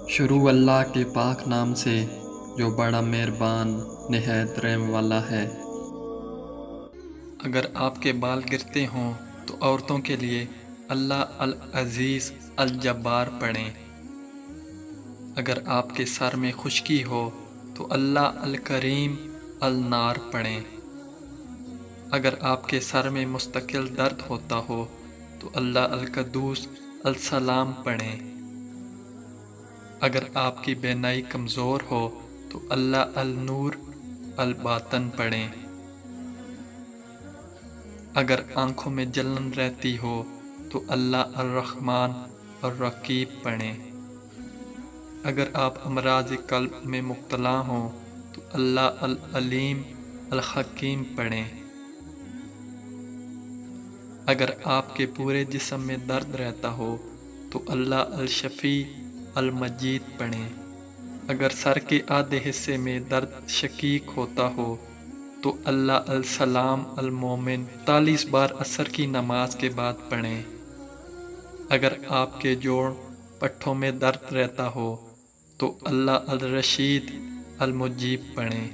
شروع اللہ کے پاک نام سے جو بڑا مہربان نہایت رحم والا ہے۔ اگر آپ کے بال گرتے ہوں تو عورتوں کے لیے اللہ العزیز الجبار پڑھیں۔ اگر آپ کے سر میں خشکی ہو تو اللہ الکریم النار پڑھیں۔ اگر آپ کے سر میں مستقل درد ہوتا ہو تو اللہ القدوس السلام پڑھیں۔ اگر آپ کی بینائی کمزور ہو تو اللہ النور الباطن پڑھیں۔ اگر آنکھوں میں جلن رہتی ہو تو اللہ الرحمن الرقیب پڑھیں۔ اگر آپ امراض قلب میں مبتلا ہوں تو اللہ العلیم الحکیم پڑھیں۔ اگر آپ کے پورے جسم میں درد رہتا ہو تو اللہ الشفیع المجید پڑھیں۔ اگر سر کے آدھے حصے میں درد شقیق ہوتا ہو تو اللہ السلام المومن 40 بار عصر کی نماز کے بعد پڑھیں۔ اگر آپ کے جوڑ پٹھوں میں درد رہتا ہو تو اللہ الرشید المجیب پڑھیں۔